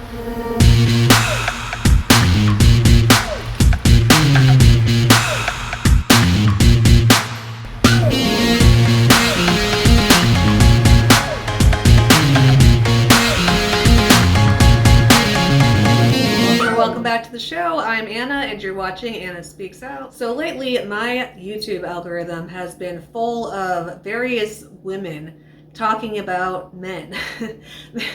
Welcome back to the show. I'm Anna and you're watching Anna Speaks Out. So lately my YouTube algorithm has been full of various women talking about men.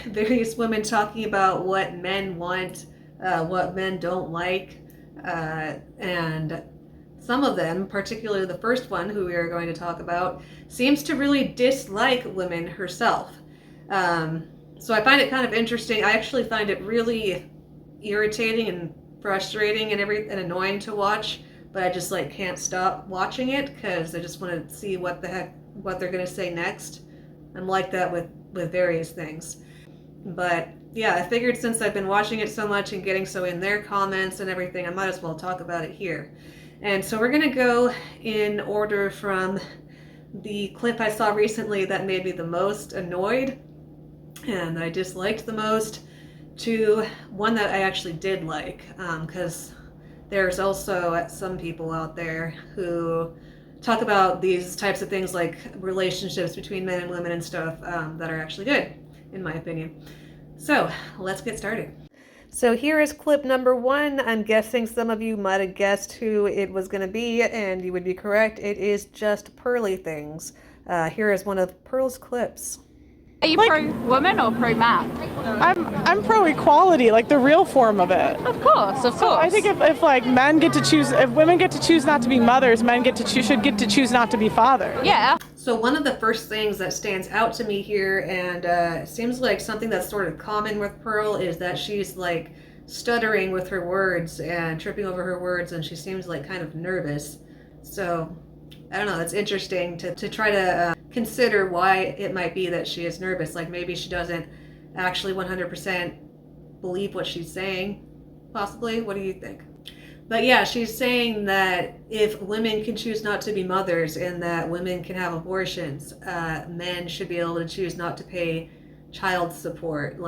Various women talking about what men want, what men don't like, and some of them, particularly the first one who we are going to talk about, seems to really dislike women herself. So I find it kind of interesting. I actually find it really irritating and frustrating and annoying to watch, but I just can't stop watching it because I just want to see what they're going to say next. I'm like that with various things. But yeah, I figured since I've been watching it so much and getting so in their comments and everything, I might as well talk about it here. And so we're going to go in order from the clip I saw recently that made me the most annoyed and I disliked the most, to one that I actually did like, because there's also some people out there who talk about these types of things like relationships between men and women and stuff that are actually good, in my opinion. So let's get started. So here is clip number one. I'm guessing some of you might have guessed who it was going to be, and you would be correct. It is just Pearly Things. Here is one of Pearl's clips. Are you pro-woman or pro-man? I'm pro-equality, like the real form of it. Of course, of course. So I think if men get to choose, if women get to choose not to be mothers, men should get to choose not to be fathers. Yeah. So one of the first things that stands out to me here, and seems like something that's sort of common with Pearl, is that she's stuttering with her words and tripping over her words, and she seems kind of nervous. So I don't know, it's interesting to try to consider why it might be that she is nervous. Maybe she doesn't actually 100% believe what she's saying, possibly. What do you think? But yeah, she's saying that if women can choose not to be mothers and that women can have abortions, men should be able to choose not to pay child support.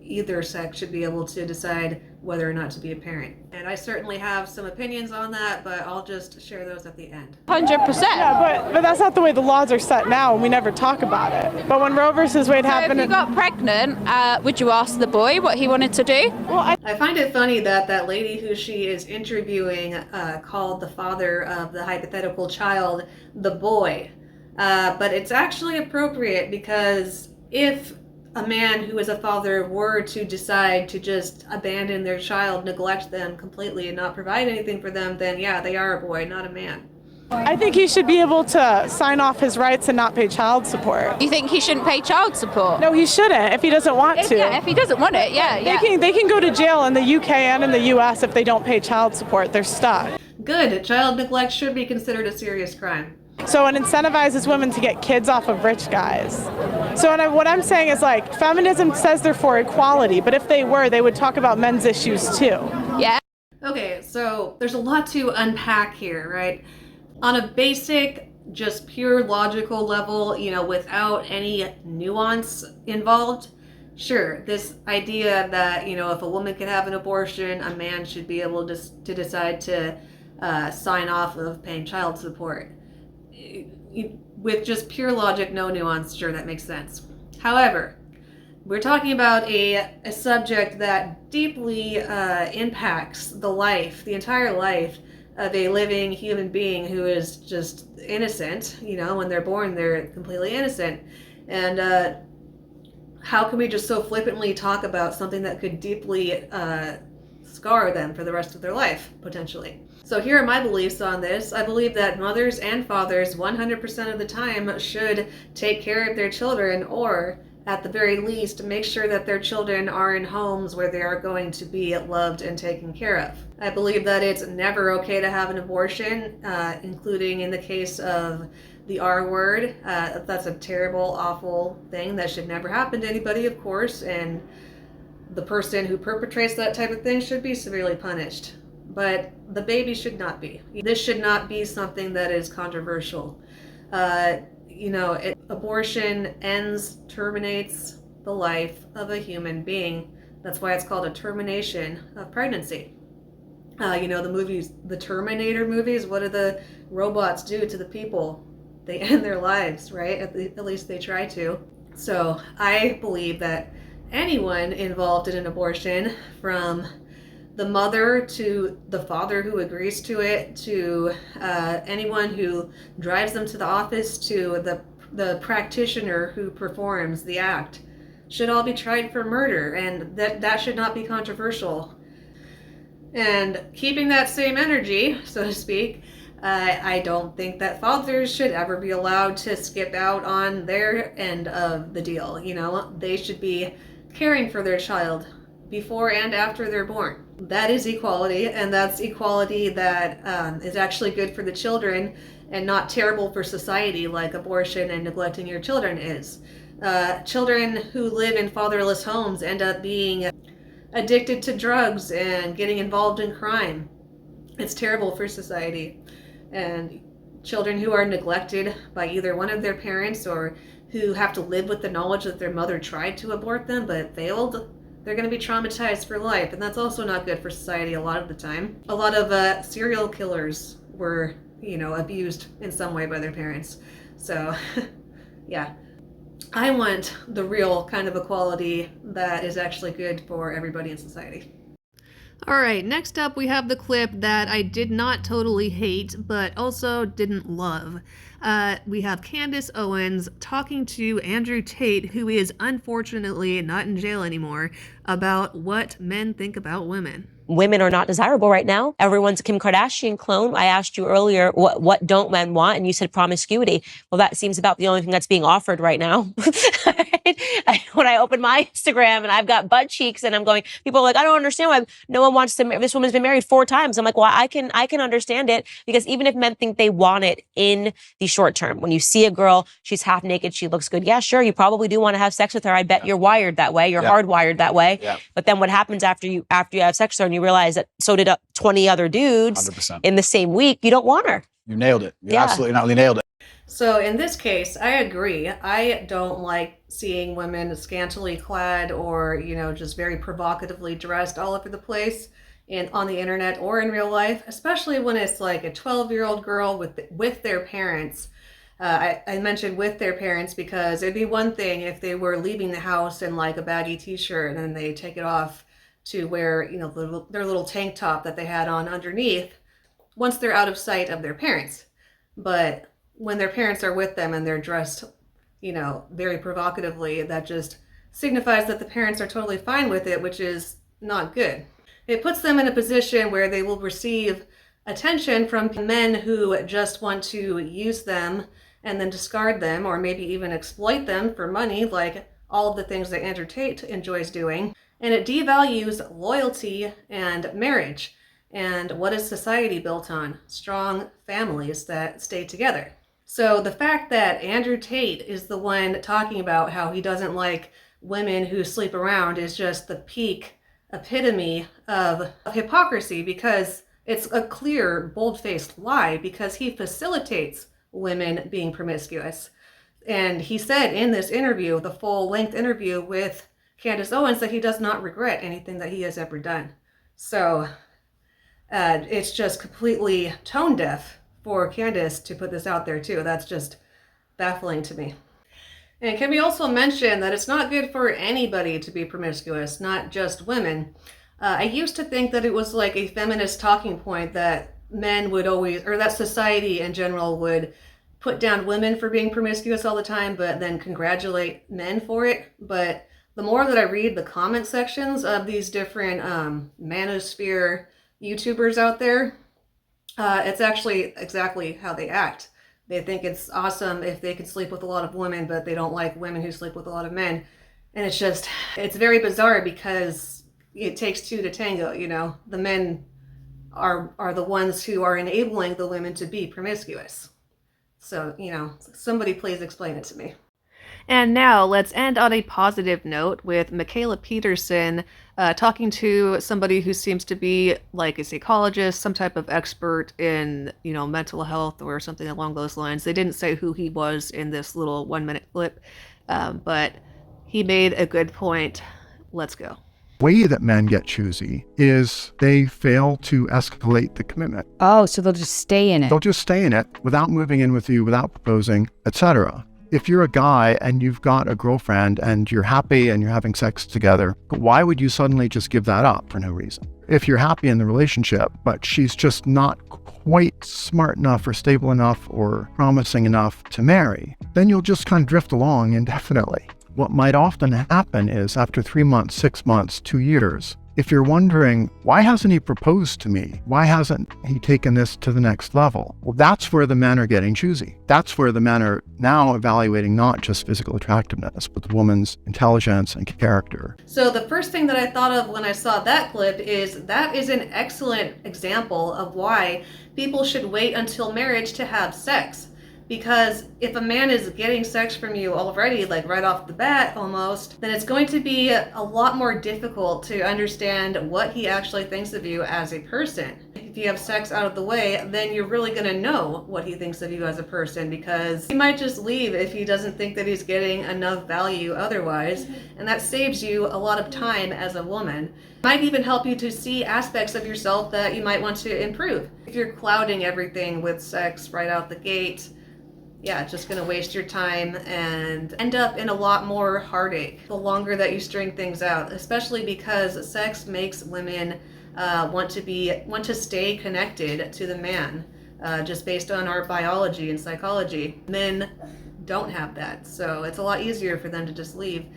Either sex should be able to decide whether or not to be a parent. And I certainly have some opinions on that, but I'll just share those at the end. 100%. Yeah, but that's not the way the laws are set now, and we never talk about it. But when Roe versus Wade happened... if you got pregnant, would you ask the boy what he wanted to do? Well, I find it funny that lady who she is interviewing called the father of the hypothetical child the boy. But it's actually appropriate, because if a man who is a father were to decide to just abandon their child, neglect them completely, and not provide anything for them, then yeah, they are a boy, not a man. I think he should be able to sign off his rights and not pay child support. You think he shouldn't pay child support? No, he shouldn't if he doesn't want to. Yeah, if he doesn't want it, yeah. They can go to jail in the UK and in the US if they don't pay child support. They're stuck. Good. Child neglect should be considered a serious crime. So it incentivizes women to get kids off of rich guys. So what I'm saying is feminism says they're for equality, but if they were, they would talk about men's issues too. Yeah. Okay, so there's a lot to unpack here, right? On a basic, just pure logical level, without any nuance involved, sure, this idea that, if a woman can have an abortion, a man should be able to decide to sign off of paying child support. With just pure logic, no nuance, sure, that makes sense. However, we're talking about a subject that deeply impacts the entire life of a living human being who is just innocent. When they're born, they're completely innocent. And how can we just so flippantly talk about something that could deeply scar them for the rest of their life, potentially? So here are my beliefs on this. I believe that mothers and fathers 100% of the time should take care of their children, or at the very least make sure that their children are in homes where they are going to be loved and taken care of. I believe that it's never okay to have an abortion, including in the case of the R word. That's a terrible, awful thing that should never happen to anybody, of course, and the person who perpetrates that type of thing should be severely punished. But the baby should not be. This should not be something that is controversial. Abortion ends, terminates the life of a human being. That's why it's called a termination of pregnancy. The movies, the Terminator movies, what do the robots do to the people? They end their lives, right? At least they try to. So I believe that anyone involved in an abortion, from the mother to the father who agrees to it, to anyone who drives them to the office, to the practitioner who performs the act, should all be tried for murder, and that should not be controversial. And keeping that same energy, so to speak, I don't think that fathers should ever be allowed to skip out on their end of the deal. They should be caring for their child before and after they're born. That is equality, and that's equality that is actually good for the children and not terrible for society like abortion and neglecting your children is. Children who live in fatherless homes end up being addicted to drugs and getting involved in crime. It's terrible for society. And children who are neglected by either one of their parents, or who have to live with the knowledge that their mother tried to abort them but failed, they're going to be traumatized for life. And that's also not good for society a lot of the time. A lot of serial killers were, abused in some way by their parents. So, yeah. I want the real kind of equality that is actually good for everybody in society. All right, next up we have the clip that I did not totally hate, but also didn't love. We have Candace Owens talking to Andrew Tate, who is unfortunately not in jail anymore, about what men think about women. Women are not desirable right now. Everyone's a Kim Kardashian clone. I asked you earlier, what don't men want? And you said promiscuity. Well, that seems about the only thing that's being offered right now. When I open my Instagram and I've got butt cheeks and I'm going, people are like, I don't understand why no one wants to, this woman's been married 4 times. I'm like, well, I can understand it, because even if men think they want it in the short term, when you see a girl, she's half naked, she looks good. Yeah, sure. You probably do want to have sex with her. I bet you're wired that way. You're hardwired that way. Yeah. But then what happens after you have sex with her and you realize that so did 20 other dudes 100%. In the same week, you don't want her. You nailed it. You absolutely not only nailed it. So in this case, I agree. I don't like seeing women scantily clad or, just very provocatively dressed all over the place on the internet or in real life, especially when it's like a 12-year-old girl with their parents. I mentioned with their parents because it'd be one thing if they were leaving the house in like a baggy t-shirt and then they take it off to wear, their little tank top that they had on underneath once they're out of sight of their parents. But when their parents are with them and they're dressed, very provocatively, that just signifies that the parents are totally fine with it, which is not good. It puts them in a position where they will receive attention from men who just want to use them and then discard them, or maybe even exploit them for money, like all of the things that Andrew Tate enjoys doing. And it devalues loyalty and marriage. And what is society built on? Strong families that stay together. So the fact that Andrew Tate is the one talking about how he doesn't like women who sleep around is just the peak epitome of hypocrisy, because it's a clear, bold-faced lie, because he facilitates women being promiscuous. And he said in this interview, the full-length interview with Candace Owens, that he does not regret anything that he has ever done. So it's just completely tone deaf for Candace to put this out there too. That's just baffling to me. And can we also mention that it's not good for anybody to be promiscuous, not just women. I used to think that it was like a feminist talking point that men would always, or that society in general would put down women for being promiscuous all the time, but then congratulate men for it. But the more that I read the comment sections of these different manosphere YouTubers out there, it's actually exactly how they act. They think it's awesome if they can sleep with a lot of women, but they don't like women who sleep with a lot of men. And it's very bizarre, because it takes 2 to tango, The men are the ones who are enabling the women to be promiscuous. So, somebody please explain it to me. And now let's end on a positive note with Mikhaila Peterson talking to somebody who seems to be like a psychologist, some type of expert in, mental health or something along those lines. They didn't say who he was in this little 1-minute clip, but He made a good point. Let's go. Way that men get choosy is they fail to escalate the commitment. Oh, so they'll just stay in it. They'll just stay in it without moving in with you, without proposing, etc. If you're a guy and you've got a girlfriend and you're happy and you're having sex together, why would you suddenly just give that up for no reason? If you're happy in the relationship, but she's just not quite smart enough or stable enough or promising enough to marry, then you'll just kind of drift along indefinitely. What might often happen is after 3 months, 6 months, 2 years, if you're wondering, why hasn't he proposed to me? Why hasn't he taken this to the next level? Well, that's where the men are getting choosy. That's where the men are now evaluating not just physical attractiveness, but the woman's intelligence and character. So the first thing that I thought of when I saw that clip is that is an excellent example of why people should wait until marriage to have sex. Because if a man is getting sex from you already, like right off the bat almost, then it's going to be a lot more difficult to understand what he actually thinks of you as a person. If you have sex out of the way, then you're really going to know what he thinks of you as a person, because he might just leave if he doesn't think that he's getting enough value otherwise, and that saves you a lot of time as a woman. It might even help you to see aspects of yourself that you might want to improve. If you're clouding everything with sex right out the gate, yeah, it's just gonna waste your time and end up in a lot more heartache the longer that you string things out, especially because sex makes women want to stay connected to the man, just based on our biology and psychology. Men don't have that, so it's a lot easier for them to just leave.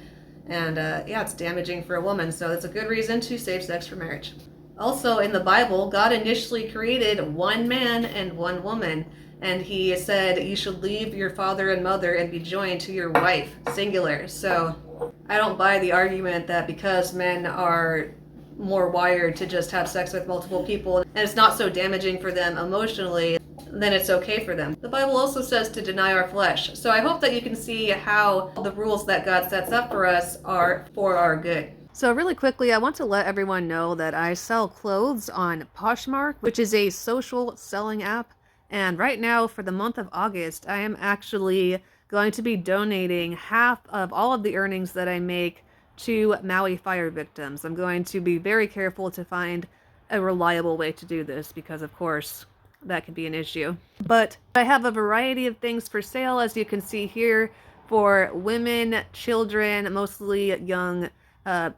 And yeah, it's damaging for a woman, so it's a good reason to save sex for marriage. Also, in the Bible, God initially created one man and one woman. And he said, you should leave your father and mother and be joined to your wife, singular. So I don't buy the argument that because men are more wired to just have sex with multiple people and it's not so damaging for them emotionally, then it's okay for them. The Bible also says to deny our flesh. So I hope that you can see how the rules that God sets up for us are for our good. So really quickly, I want to let everyone know that I sell clothes on Poshmark, which is a social selling app. And right now, for the month of August, I am actually going to be donating half of all of the earnings that I make to Maui fire victims. I'm going to be very careful to find a reliable way to do this because, of course, that could be an issue. But I have a variety of things for sale, as you can see here, for women, children, mostly young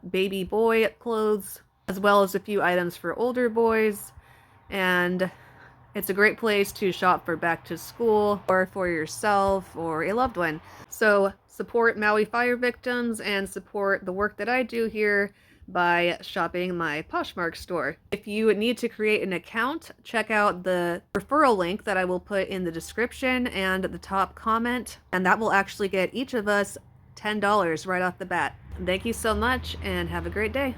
baby boy clothes, as well as a few items for older boys. And it's a great place to shop for back to school or for yourself or a loved one. So support Maui fire victims and support the work that I do here by shopping my Poshmark store. If you need to create an account, check out the referral link that I will put in the description and the top comment, and that will actually get each of us $10 right off the bat. Thank you so much and have a great day.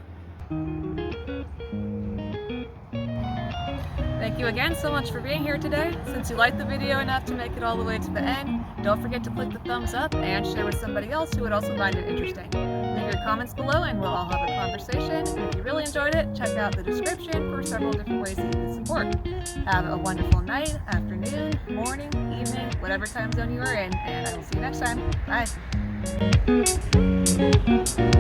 Thank you again so much for being here today. Since you liked the video enough to make it all the way to the end, don't forget to click the thumbs up and share with somebody else who would also find it interesting. Leave your comments below and we'll all have a conversation. If you really enjoyed it, check out the description for several different ways that you can support. Have a wonderful night, afternoon, morning, evening, whatever time zone you are in, and I will see you next time. Bye.